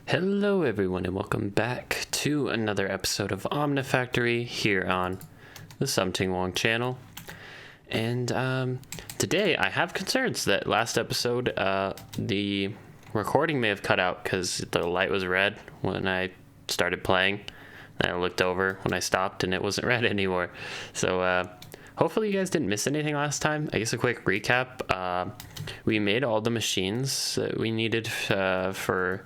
Hello everyone and welcome back to another episode of Omnifactory here on the Something Wong channel. And today I have concerns that last episode the recording may have cut out because the light was red when I started playing. And I looked over when I stopped and it wasn't red anymore. So hopefully you guys didn't miss anything last time. I guess a quick recap. We made all the machines that we needed for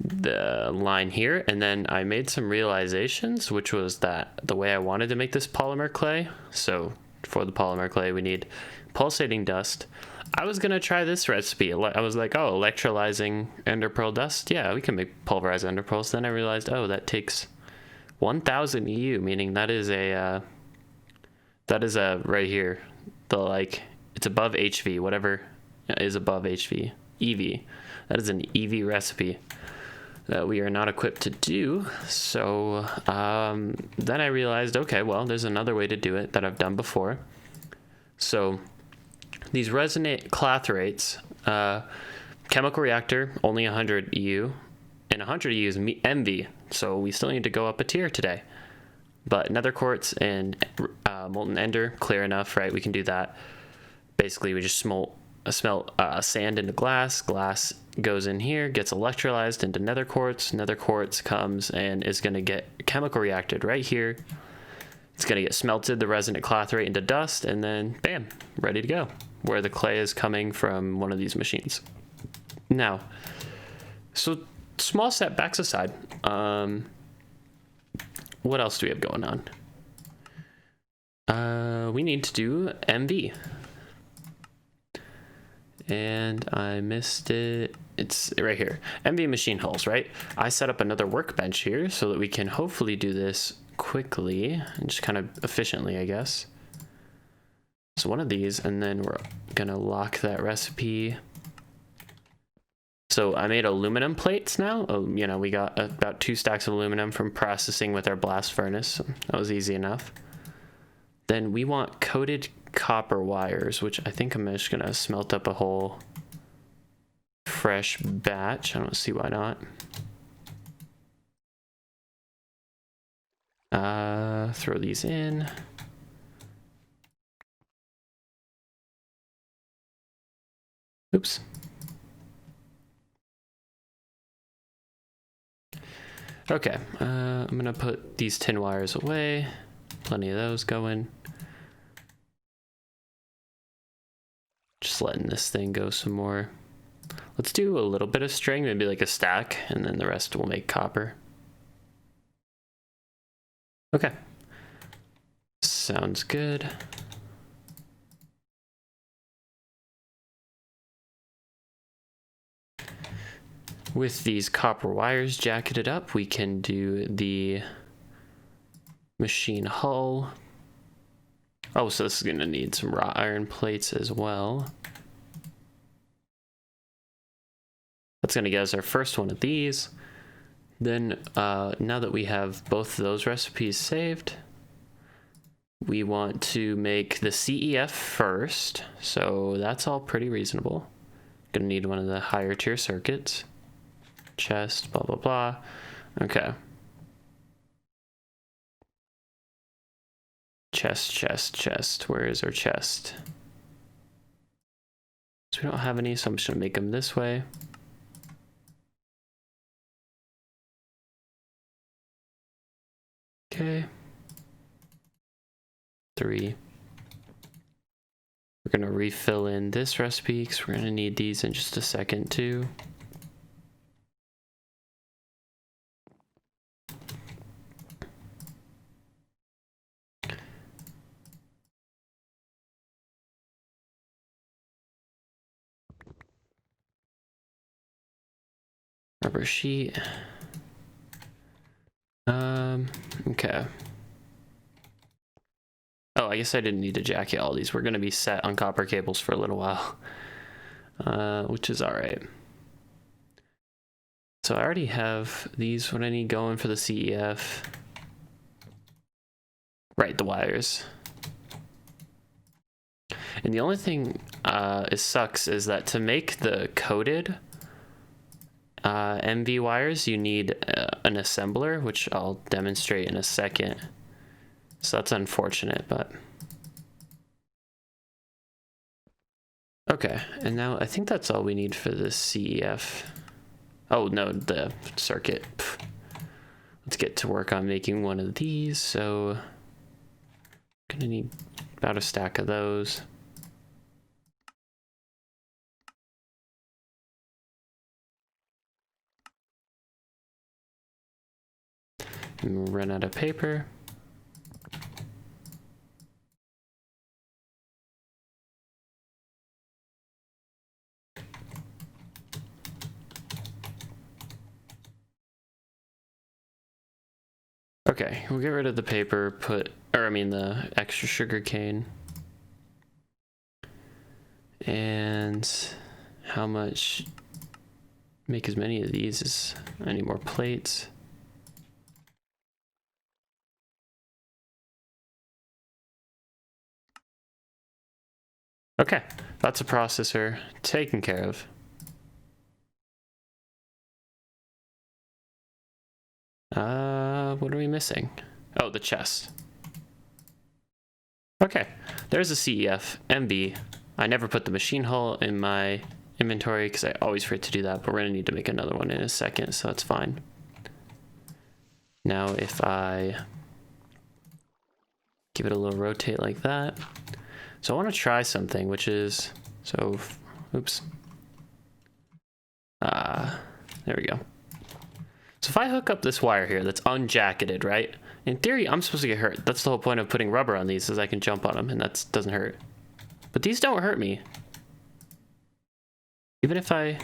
the line here, and then I made some realizations, which was that the way I wanted to make this polymer clay. So for the polymer clay we need pulsating dust. I was gonna try this recipe. I was like, oh, electrolyzing ender pearl dust, yeah, we can make pulverized ender pearls. Then I realized, oh, that takes 1000 EU, meaning that is a right here, it's above HV, whatever is above HV, EV. That is an EV recipe that we are not equipped to do. So then I realized, okay, well, there's another way to do it that I've done before. So these resonate clathrates, chemical reactor, only 100 EU, and 100 EU is MV, so we still need to go up a tier today. But nether quartz and molten ender, clear enough, right? We can do that. Basically, we just smelt sand into glass. Glass goes in here, gets electrolyzed into nether quartz. Nether quartz comes and is going to get chemical reacted right here. It's going to get smelted, the resonant clathrate, into dust, and then bam, ready to go, where the clay is coming from one of these machines. Now, so small setbacks aside, what else do we have going on? We need to do MV. And I missed it. It's right here. MV machine hulls, right? I set up another workbench here so that we can hopefully do this quickly and just kind of efficiently, I guess. So one of these, and then we're gonna lock that recipe. So I made aluminum plates now. You know, we got about 2 stacks of aluminum from processing with our blast furnace. So that was easy enough. Then we want coated copper wires, which I think I'm just gonna smelt up a whole fresh batch. I don't see why not. Throw these in. Oops. Okay, I'm gonna put these tin wires away. Plenty of those going. Just letting this thing go some more. Let's do a little bit of string, maybe like a stack, and then the rest will make copper. Okay. Sounds good. With these copper wires jacketed up, we can do the machine hull. Oh, so this is gonna need some wrought iron plates as well. That's gonna get us our first one of these. Then now that we have both of those recipes saved, we want to make the CEF first. So that's all pretty reasonable. Gonna need one of the higher tier circuits. Chest, blah, blah, blah. Okay. Chest. Where is our chest? So we don't have any, so I'm just gonna make them this way. Okay. 3. We're gonna refill in this recipe because we're gonna need these in just a second too. Rubber sheet. Okay. Oh, I guess I didn't need to jacket all these. We're gonna be set on copper cables for a little while, which is all right. So I already have these, what I need going for the CEF. Right, the wires. And the only thing it sucks is that to make the coated MV wires, you need an assembler, which I'll demonstrate in a second. So that's unfortunate, but... Okay, and now I think that's all we need for the CEF. Oh no, the circuit. Let's get to work on making one of these. So, gonna need about a stack of those. And we'll run out of paper. Okay, we'll get rid of the paper, the extra sugar cane. And how much? Make as many of these as I need more plates. Okay, that's a processor taken care of. What are we missing? Oh, the chest. Okay, there's a CEF MB. I never put the machine hull in my inventory because I always forget to do that, but we're gonna need to make another one in a second, so that's fine. Now if I give it a little rotate like that. So I want to try something, which is, so, oops. There we go. So if I hook up this wire here that's unjacketed, right? In theory, I'm supposed to get hurt. That's the whole point of putting rubber on these, is I can jump on them and that doesn't hurt. But these don't hurt me. Even if I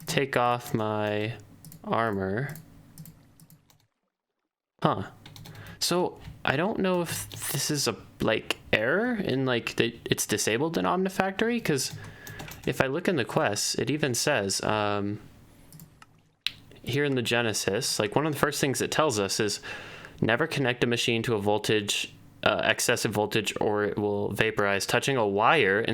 take off my armor. Huh. So I don't know if this is a error in it's disabled in Omnifactory, because if I look in the quests, it even says here in the Genesis, one of the first things it tells us is never connect a machine to a voltage, excessive voltage, or it will vaporize. Touching a wire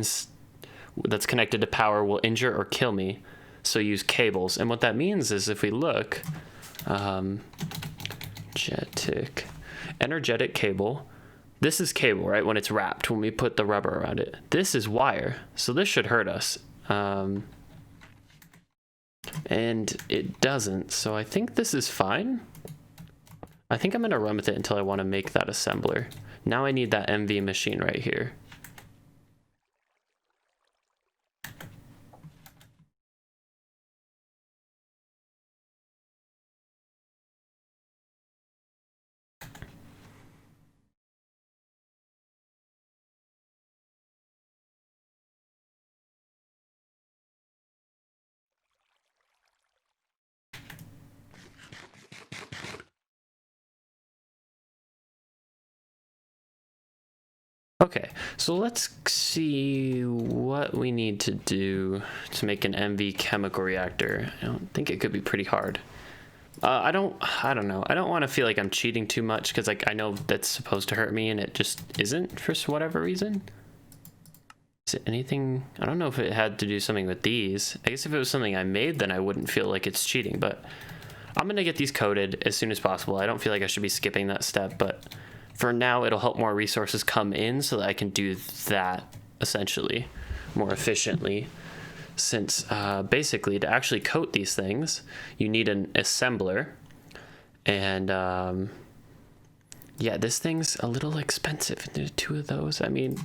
that's connected to power will injure or kill me, so use cables. And what that means is if we look, energetic cable, this is cable, right? When it's wrapped, when we put the rubber around it. This is wire, so this should hurt us. And it doesn't, so I think this is fine. I think I'm gonna run with it until I want to make that assembler. Now I need that MV machine right here. Okay, so let's see what we need to do to make an MV chemical reactor. I don't think it could be pretty hard. I don't know. I don't want to feel like I'm cheating too much because I know that's supposed to hurt me and it just isn't for whatever reason. Is it anything? I don't know if it had to do something with these. I guess if it was something I made, then I wouldn't feel like it's cheating, but I'm gonna get these coated as soon as possible. I don't feel like I should be skipping that step, but for now, it'll help more resources come in so that I can do that essentially more efficiently. Since basically to actually coat these things, you need an assembler. And yeah, this thing's a little expensive. There's 2 of those. I mean,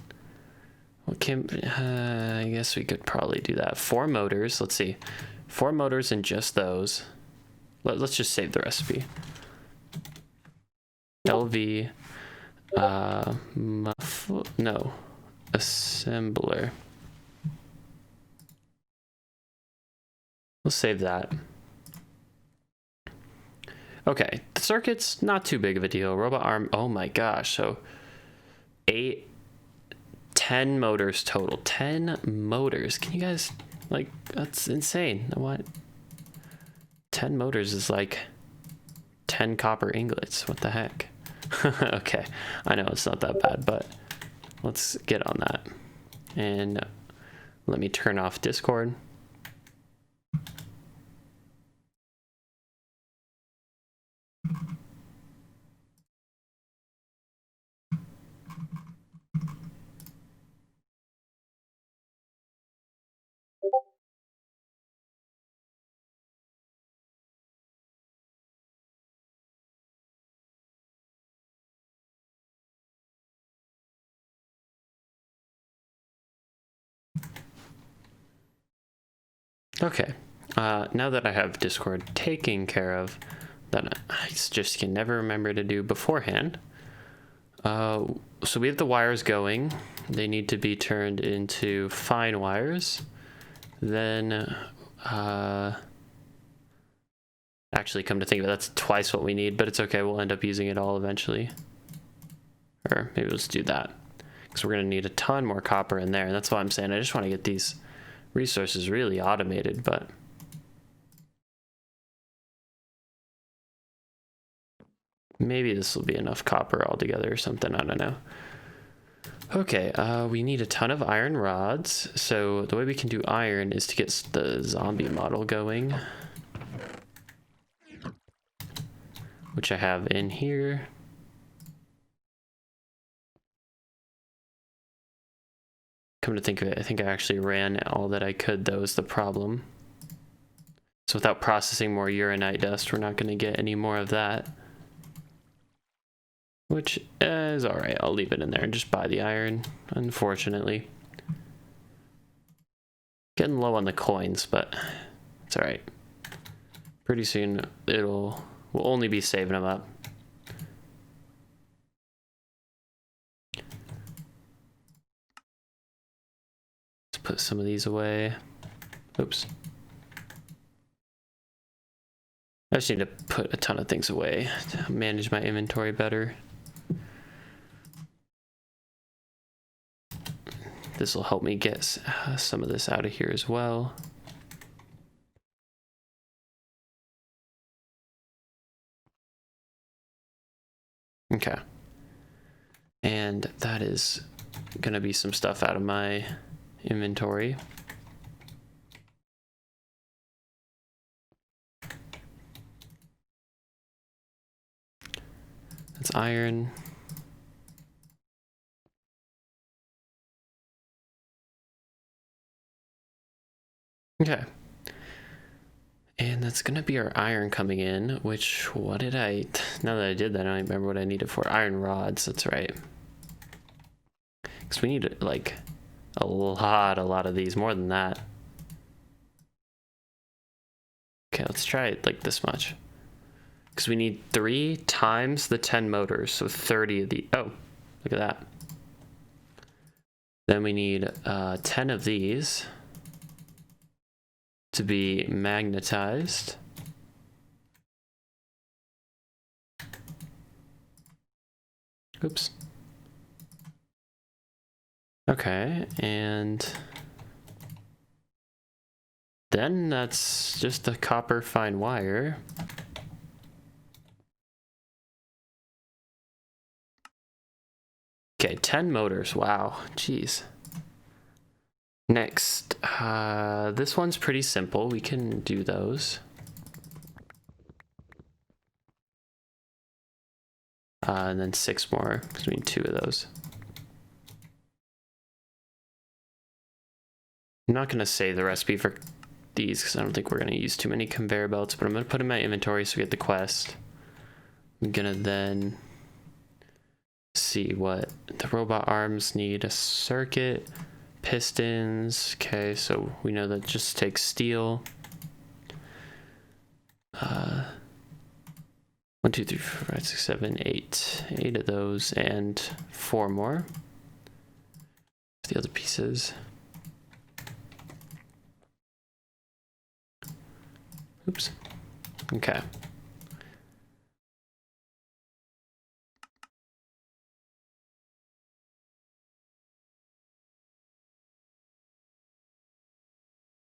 I guess we could probably do that. 4 motors. Let's see. 4 motors and just those. Let's just save the recipe. LV. No, assembler. We'll save that. Okay, the circuit's not too big of a deal. Robot arm, oh my gosh, so 10 motors total. 10 motors. Can you guys, that's insane. What? 10 motors is 10 copper ingots. What the heck? Okay, I know it's not that bad, but let's get on that. And let me turn off Discord. Okay, now that I have Discord taken care of, that I just can never remember to do beforehand. So we have the wires going. They need to be turned into fine wires. Then, actually, come to think of it, that's twice what we need, but it's okay. We'll end up using it all eventually. Or maybe let's do that, because we're going to need a ton more copper in there. And that's why I'm saying I just want to get these resources really automated, but maybe this will be enough copper altogether or something. I don't know. Okay, we need a ton of iron rods. So the way we can do iron is to get the zombie model going, which I have in here. Come to think of it, I think I actually ran all that I could. That was the problem. So without processing more uranite dust, we're not going to get any more of that. Which is alright, I'll leave it in there and just buy the iron, unfortunately. Getting low on the coins, but it's alright. Pretty soon we'll only be saving them up. Let's put some of these away. Oops. I just need to put a ton of things away to manage my inventory better. This will help me get some of this out of here as well. Okay. And that is gonna be some stuff out of my inventory. That's iron. Okay. And that's gonna be our iron coming in, which, now that I did that, I don't remember what I needed for iron rods. That's right. Because we need like a lot of these, more than that. Okay, let's try it like this much. Because we need 3 times the 10 motors, so 30 of the, oh, look at that. Then we need 10 of these to be magnetized. Oops. Okay, and then that's just a copper fine wire. Okay, 10 motors, wow, jeez. Next, this one's pretty simple. We can do those. And then 6 more, because we need 2 of those. I'm not gonna save the recipe for these, because I don't think we're gonna use too many conveyor belts, but I'm gonna put in my inventory so we get the quest. I'm gonna then see what the robot arms need. A circuit. Pistons, okay, so we know that just takes steel. 1, 2, 3, 4, 5, 6, 7, 8. 8 of those and 4 more. The other pieces. Oops. Okay.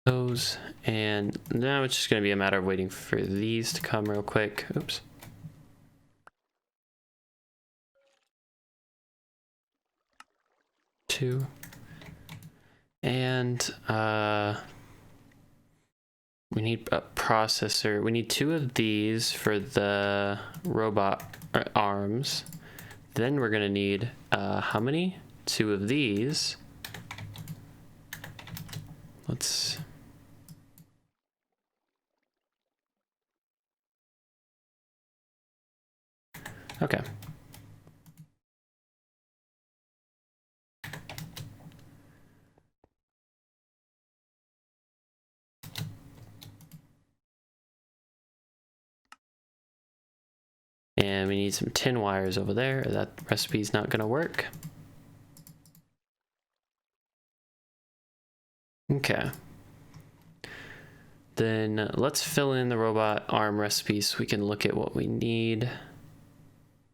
Those, and now it's just going to be a matter of waiting for these to come real quick. Oops. Two. And we need a processor. We need 2 of these for the robot arms. Then we're going to need how many? 2 of these. Let's... Okay. And we need some tin wires over there. That recipe's not gonna work. Okay. Then let's fill in the robot arm recipe so we can look at what we need. A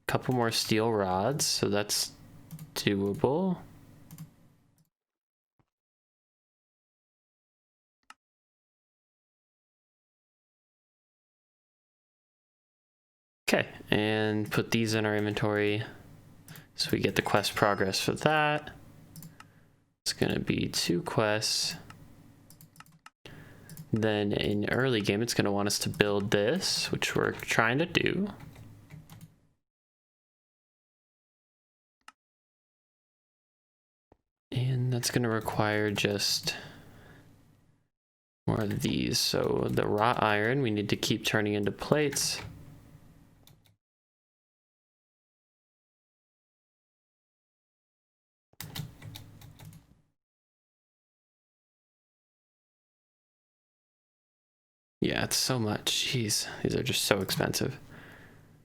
couple more steel rods, so that's doable. Okay, and put these in our inventory so we get the quest progress for that. It's gonna be 2 quests. Then in early game, it's gonna want us to build this, which we're trying to do. And that's gonna require just more of these. So the wrought iron, we need to keep turning into plates. Yeah, it's so much. Jeez, these are just so expensive.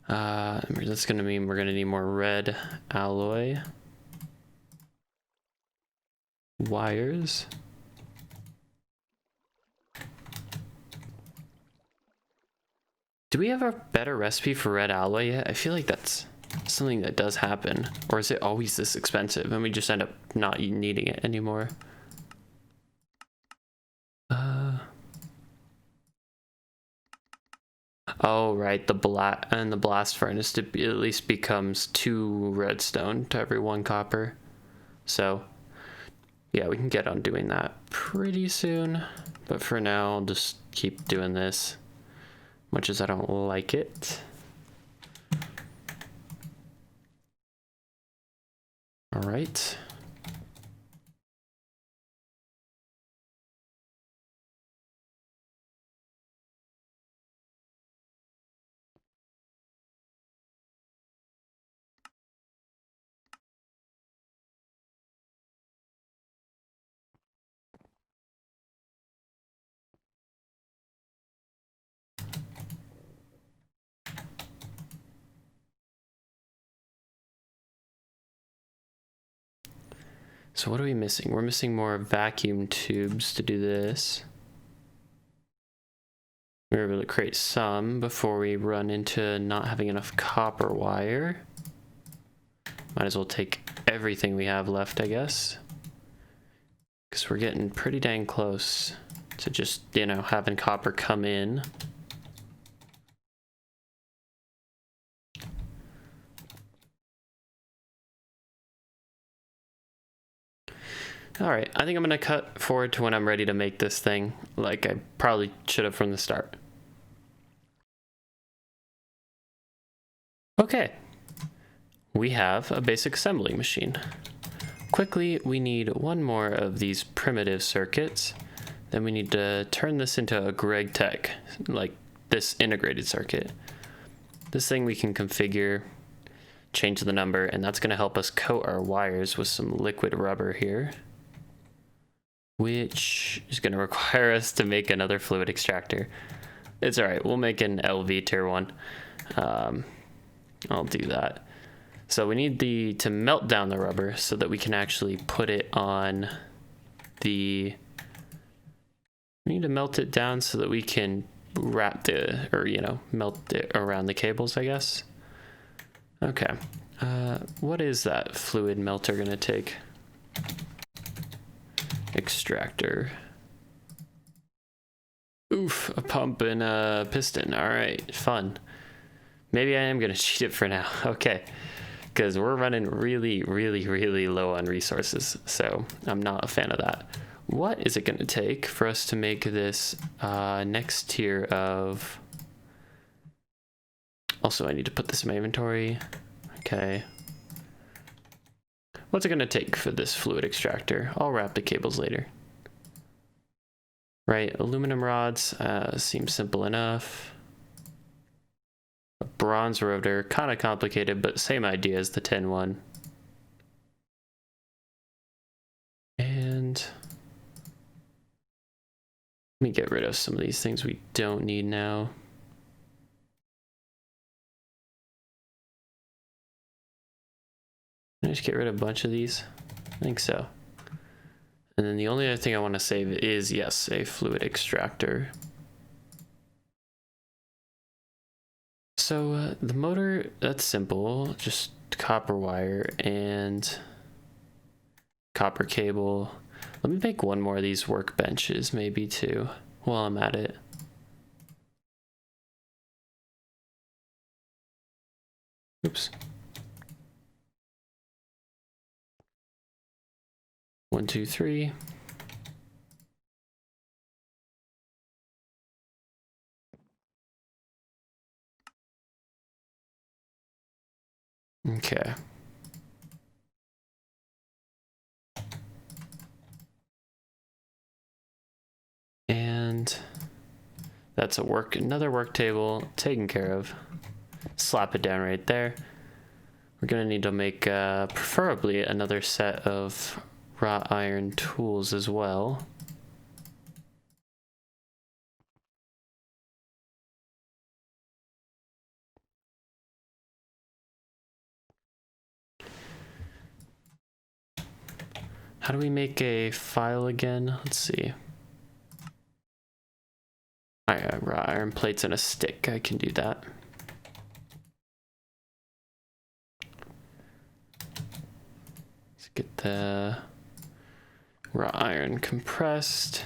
That's gonna mean we're gonna need more red alloy wires. Do we have a better recipe for red alloy yet? I feel like that's something that does happen. Or is it always this expensive and we just end up not needing it anymore? Oh, right, the blast furnace at least becomes 2 redstone to every 1 copper. So, yeah, we can get on doing that pretty soon. But for now, I'll just keep doing this, much as I don't like it. All right. So what are we missing? We're missing more vacuum tubes to do this. We were able to create some before we run into not having enough copper wire. Might as well take everything we have left, I guess. Because we're getting pretty dang close to just, you know, having copper come in. All right, I think I'm gonna cut forward to when I'm ready to make this thing, like I probably should have from the start. Okay, we have a basic assembling machine. Quickly, we need 1 more of these primitive circuits. Then we need to turn this into a Greg Tech, like this integrated circuit. This thing we can configure, change the number, and that's gonna help us coat our wires with some liquid rubber here, which is gonna require us to make another fluid extractor. It's all right, we'll make an LV tier 1. I'll do that. So we need to melt down the rubber so that we can actually put it on we need to melt it down so that we can wrap melt it around the cables, I guess. Okay, what is that fluid melter gonna take? Extractor. Oof, a pump and a piston. All right, fun. Maybe I am gonna cheat it for now. Okay, because we're running really, really, really low on resources, so I'm not a fan of that. What is it gonna take for us to make this next tier of... Also, I need to put this in my inventory. Okay. What's it gonna take for this fluid extractor? I'll wrap the cables later. Right, aluminum rods seems simple enough. A bronze rotor, kind of complicated, but same idea as the tin one. And let me get rid of some of these things we don't need now. Can I just get rid of a bunch of these? I think so. And then the only other thing I want to save is, yes, a fluid extractor. So the motor, that's simple. Just copper wire and copper cable. Let me make one more of these workbenches, maybe too, while I'm at it. Oops. 1, 2, 3. Okay. And that's another work table taken care of. Slap it down right there. We're gonna need to make preferably another set of wrought iron tools as well. How do we make a file again? Let's see. Wrought iron plates and a stick. I can do that. Let's get the wrought iron compressed.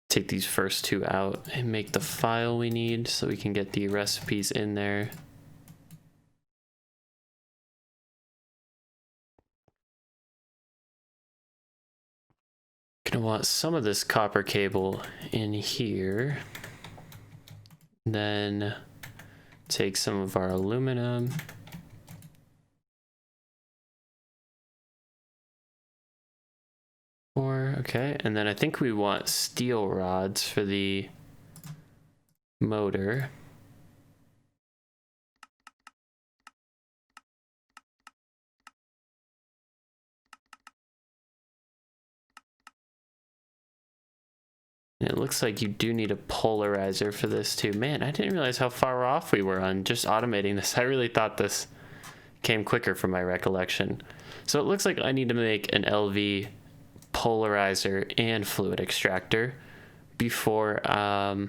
Take these first two out and make the file we need so we can get the recipes in there. Gonna want some of this copper cable in here. Then take some of our aluminum. Okay, and then I think we want steel rods for the motor. And it looks like you do need a polarizer for this too. Man, I didn't realize how far off we were on just automating this. I really thought this came quicker from my recollection. So it looks like I need to make an LV polarizer and fluid extractor before well,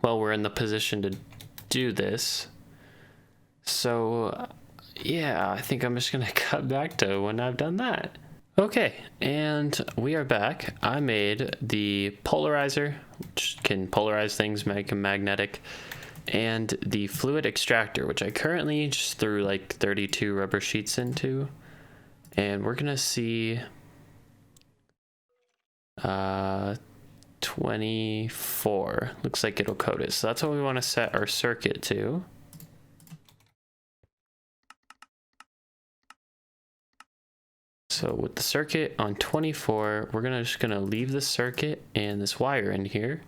we're in the position to do this. So yeah, I think I'm just gonna cut back to when I've done that. Okay, and we are back. I made the polarizer, which can polarize things, make them magnetic, and the fluid extractor, which I currently just threw like 32 rubber sheets into. And we're gonna see 24. Looks like it'll code it. So that's what we want to set our circuit to. So with the circuit on 24, we're just gonna leave the circuit and this wire in here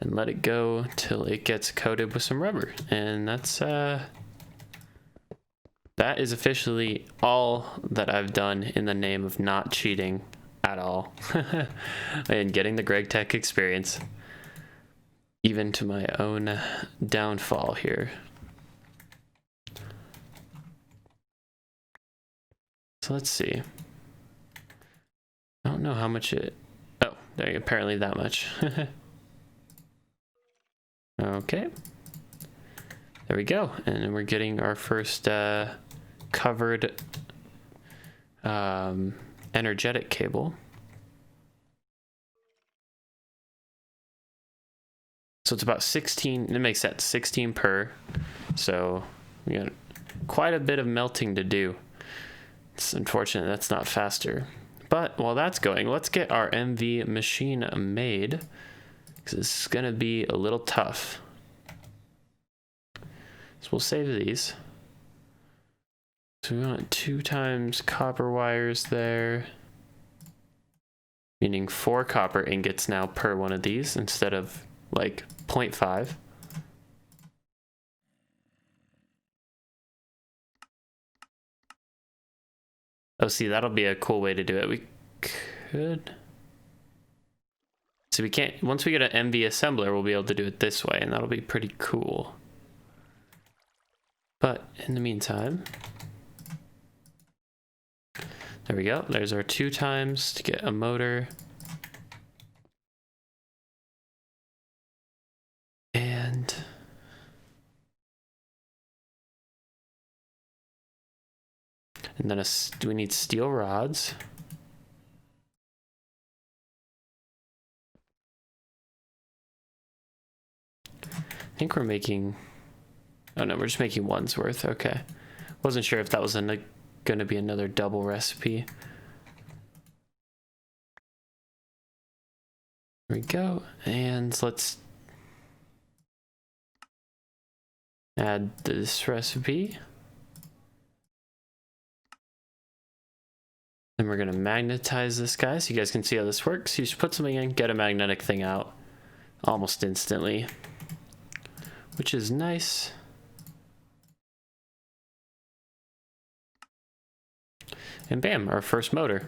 and let it go till it gets coated with some rubber. And that's that is officially all that I've done in the name of not cheating at all and getting the Greg Tech experience, even to my own downfall here. So let's see. I don't know how much it... Oh, there, apparently that much. Okay. There we go. And then we're getting our first covered energetic cable. So it's about 16, it makes sense, 16 per. So we got quite a bit of melting to do. It's unfortunate that's not faster. But while that's going, let's get our MV machine made, because this is gonna be a little tough. So we'll save these. So we want 2 times copper wires there, meaning 4 copper ingots now per one of these instead of like 0.5. Oh, see, that'll be a cool way to do it. We could... So we can't, once we get an MV assembler, we'll be able to do it this way, and that'll be pretty cool. But in the meantime, there we go. There's our 2 times to get a motor. And then we need steel rods. I think we're making, oh no, we're just making one's worth. Okay. Wasn't sure if that was going to be another double recipe. There we go. And let's add this recipe. Then we're going to magnetize this guy so you guys can see how this works. You just put something in, get a magnetic thing out almost instantly, which is nice. And bam, our first motor.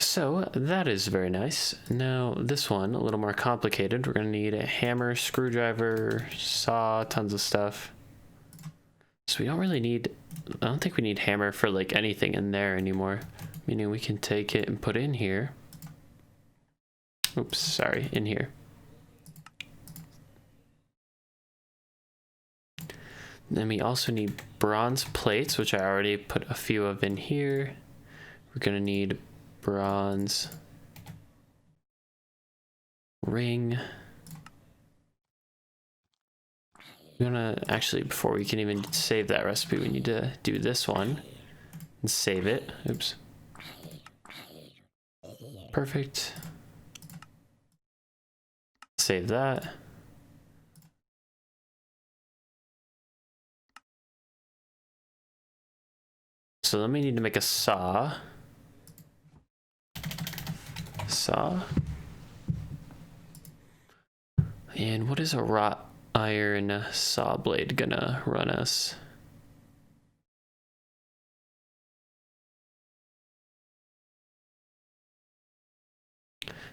So that is very nice. Now this one, a little more complicated. We're gonna need a hammer, screwdriver, saw, tons of stuff. So we don't really need, I don't think we need hammer for like anything in there anymore. Meaning we can take it and put it in here. Oops, sorry, in here. Then we also need bronze plates, which I already put a few of in here. We're gonna need bronze ring. We're gonna actually, before we can even save that recipe, we need to do this one and save it. Oops. Perfect. Save that. So then we need to make a saw. And what is a wrought iron saw blade gonna run us?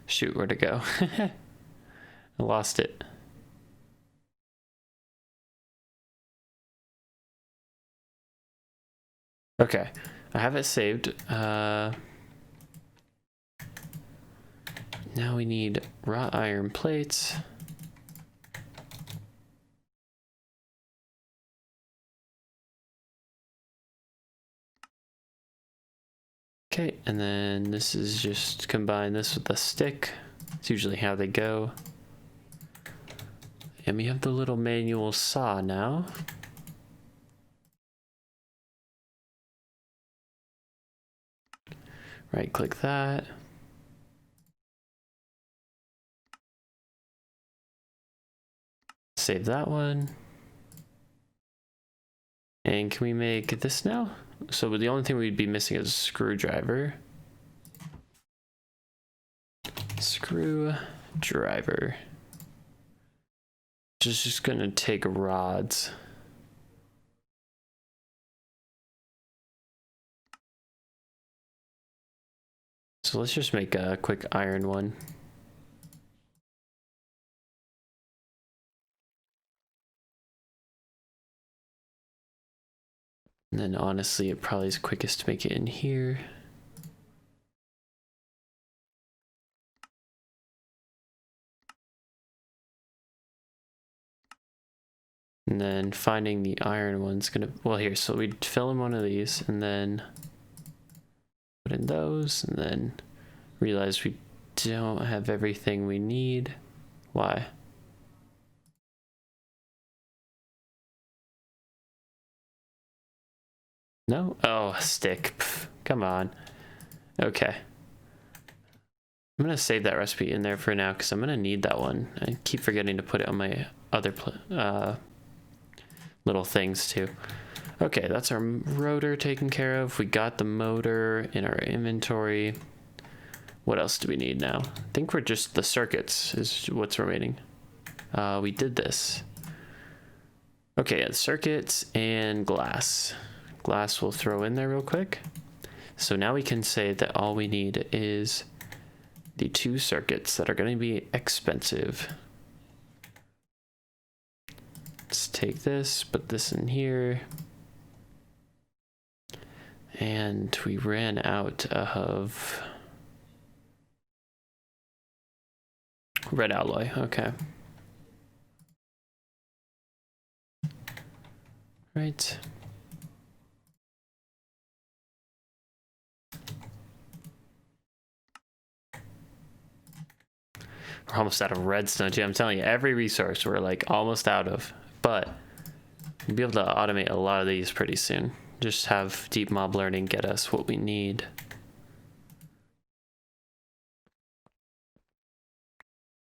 Shoot, where'd it go? I lost it. Okay, I have it saved. Now we need wrought iron plates. Okay, and then this is just combine this with the stick. It's usually how they go. And we have the little manual saw now. Right click that. Save that one. And can we make this now? So the only thing we'd be missing is a screwdriver. Screwdriver. Which is just gonna take rods. So let's just make a quick iron one. And then honestly, it probably is quickest to make it in here. And then finding the iron one's gonna, well here, so we'd fill in one of these and then put in those and then realize we don't have everything we need. Why? No? Oh, stick. Pff, come on. Okay. I'm gonna save that recipe in there for now because I'm gonna need that one. I keep forgetting to put it on my other little things too. Okay, that's our rotor taken care of. We got the motor in our inventory. What else do we need now? I think we're just the circuits is what's remaining. We did this. Okay, yeah, circuits and glass. Glass we'll throw in there real quick. So now we can say that all we need is the 2 circuits that are going to be expensive. Let's take this, put this in here. And we ran out of red alloy. Okay. Right. We're almost out of redstone too. I'm telling you, every resource we're like almost out of, but we'll be able to automate a lot of these pretty soon. Just have deep mob learning get us what we need.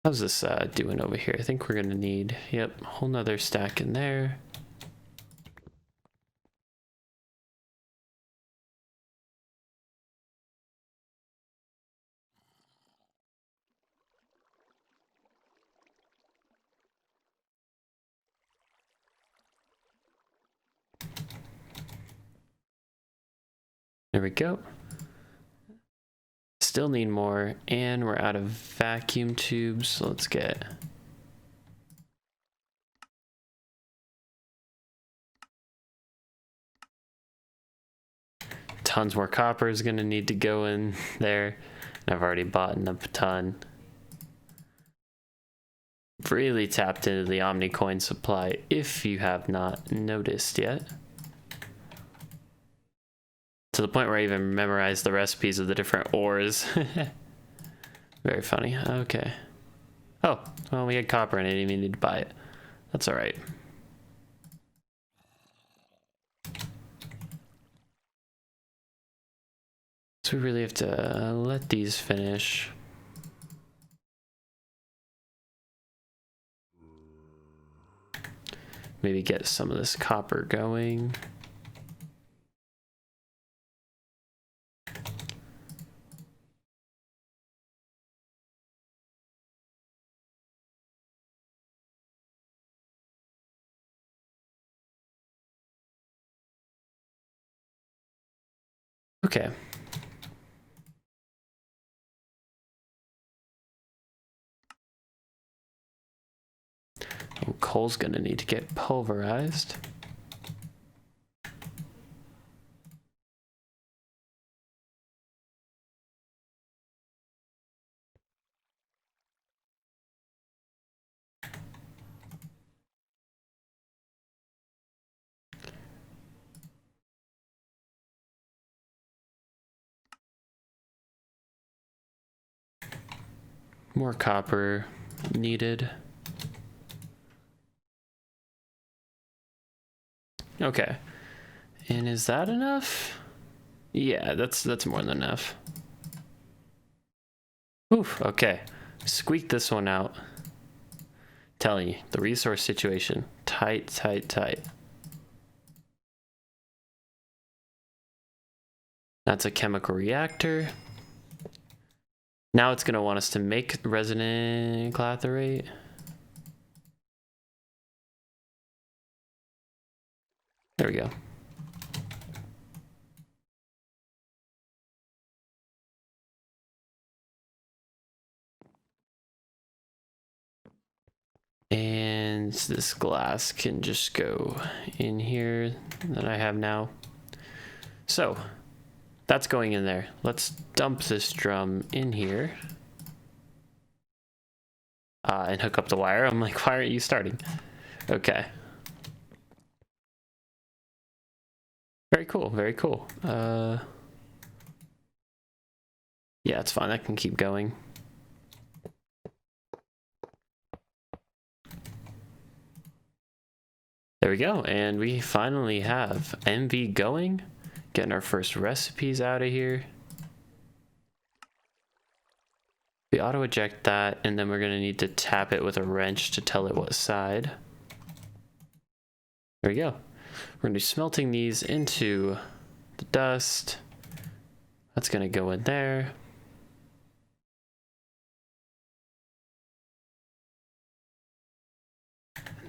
How's this doing over here? I think we're gonna need, yep, a whole nother stack in there. There we go. Still need more, and we're out of vacuum tubes, so let's get tons more copper is gonna need to go in there. And I've already bought a ton. Really tapped into the Omnicoin supply if you have not noticed yet. To the point where I even memorized the recipes of the different ores. Very funny. Okay. Oh, well, we had copper and I didn't even need to buy it. That's all right. So we really have to let these finish. Maybe get some of this copper going. Okay. Oh, coal's gonna need to get pulverized. More copper needed. Okay. And is that enough? Yeah, that's more than enough. Oof, okay. Squeak this one out. Telling you, the resource situation. Tight. That's a chemical reactor. Now it's going to want us to make resonant clathrate. There we go. And this glass can just go in here that I have now. So that's going in there. Let's dump this drum in here. And hook up the wire. I'm like, why aren't you starting? Okay. Very cool, very cool. Yeah, it's fine. I can keep going. There we go, and we finally have MV going. Getting our first recipes out of here. We auto eject that, and then we're gonna need to tap it with a wrench to tell it what side. There we go. We're gonna be smelting these into the dust. That's gonna go in there.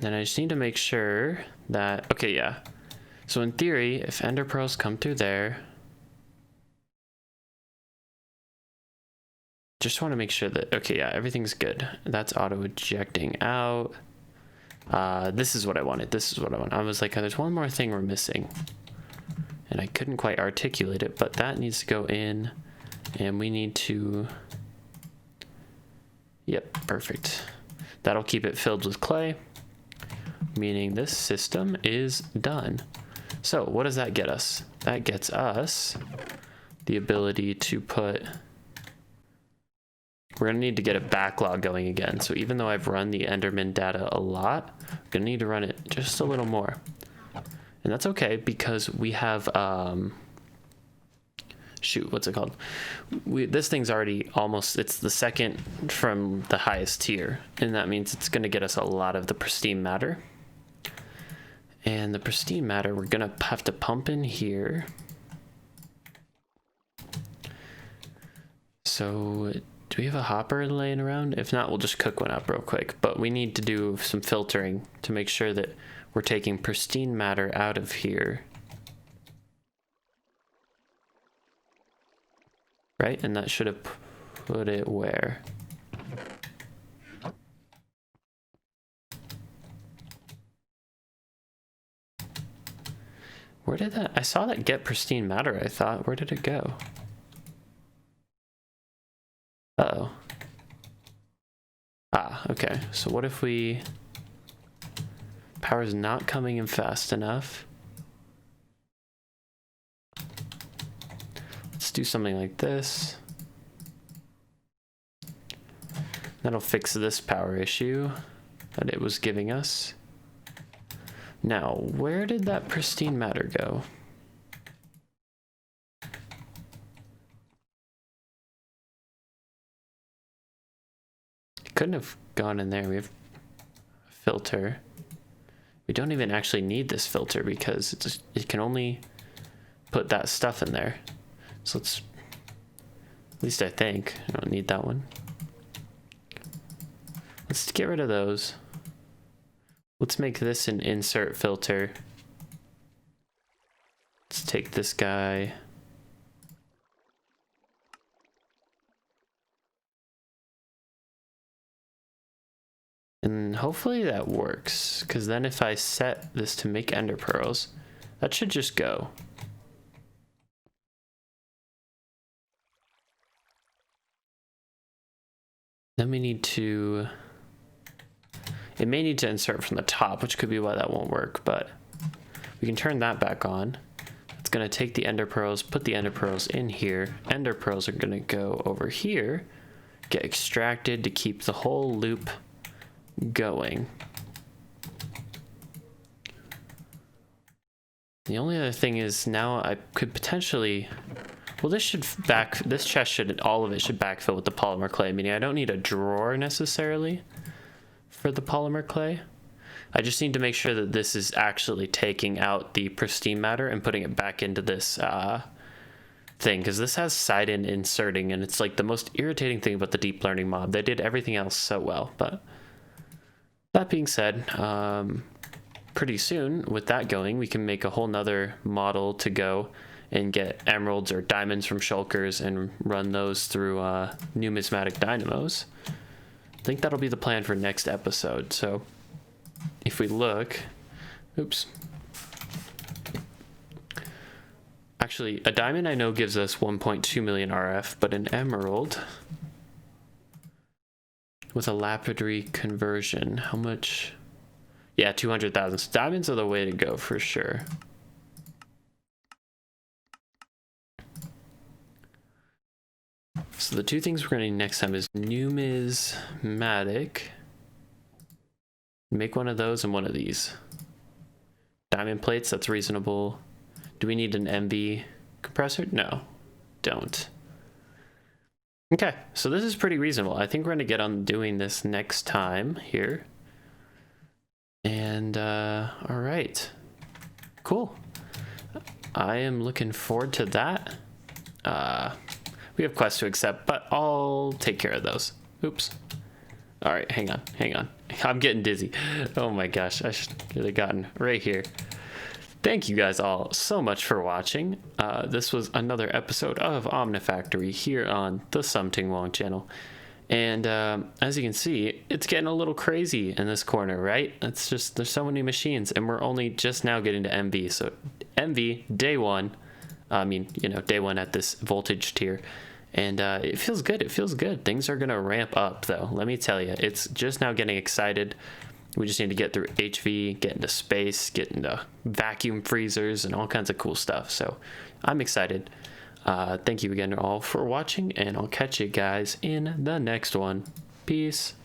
Then I just need to make sure that, okay, yeah. So in theory, if ender pearls come through there, just want to make sure that, okay, yeah, everything's good. That's auto ejecting out. This is what I wanted. This is what I want. I was like, oh, there's one more thing we're missing. And I couldn't quite articulate it, but that needs to go in, and we need to, yep, perfect. That'll keep it filled with clay, meaning this system is done. So what does that get us? That gets us the ability to put, we're gonna need to get a backlog going again. So even though I've run the Enderman data a lot, I'm gonna need to run it just a little more. And that's okay because we have, shoot, what's it called? This thing's already almost, it's the second from the highest tier. And that means it's gonna get us a lot of the pristine matter. And the pristine matter, we're gonna have to pump in here. So do we have a hopper laying around? If not, we'll just cook one up real quick. But we need to do some filtering to make sure that we're taking pristine matter out of here. Right? And that should have put it where? Where did that? I saw that get pristine matter, I thought. Where did it go? Uh-oh. Ah, okay. So what if we... Power's not coming in fast enough. Let's do something like this. That'll fix this power issue that it was giving us. Now, where did that pristine matter go? It couldn't have gone in there. We have a filter. We don't even actually need this filter because it can only put that stuff in there. So let's, at least I think, I don't need that one. Let's get rid of those. Let's make this an insert filter. Let's take this guy. And hopefully that works, because then if I set this to make ender pearls, that should just go. Then we need to, it may need to insert from the top, which could be why that won't work, but we can turn that back on. It's gonna take the ender pearls, put the ender pearls in here. Ender pearls are gonna go over here, get extracted to keep the whole loop going. The only other thing is now I could potentially, well, this chest should, all of it should backfill with the polymer clay, meaning I don't need a drawer necessarily for the polymer clay. I just need to make sure that this is actually taking out the pristine matter and putting it back into this thing, because this has side-in inserting, and it's like the most irritating thing about the deep learning mob. They did everything else so well, but that being said, pretty soon with that going, we can make a whole nother model to go and get emeralds or diamonds from shulkers and run those through numismatic dynamos. I think that'll be the plan for next episode. So if we look, oops. Actually, a diamond I know gives us 1.2 million RF, but an emerald with a lapidary conversion, how much? Yeah, 200,000. So diamonds are the way to go for sure. So the two things we're going to need next time is numismatic. Make one of those and one of these. Diamond plates, that's reasonable. Do we need an MV compressor? No, don't. Okay, so this is pretty reasonable. I think we're going to get on doing this next time here. And, all right. Cool. I am looking forward to that. We have quests to accept, but I'll take care of those. Oops. All right, hang on. I'm getting dizzy. Oh my gosh, I should have gotten right here. thank you guys all so much for watching. This was another episode of Omnifactory here on the Something Wrong channel. And as you can see, it's getting a little crazy in this corner, right? It's just, there's so many machines, and we're only just now getting to MV. So MV, day one, day one at this voltage tier. And it feels good, it feels good. Things are gonna ramp up though, let me tell you. It's just now getting excited. We just need to get through HV, get into space, get into vacuum freezers and all kinds of cool stuff. So I'm excited. Thank you again all for watching, and I'll catch you guys in the next one. Peace.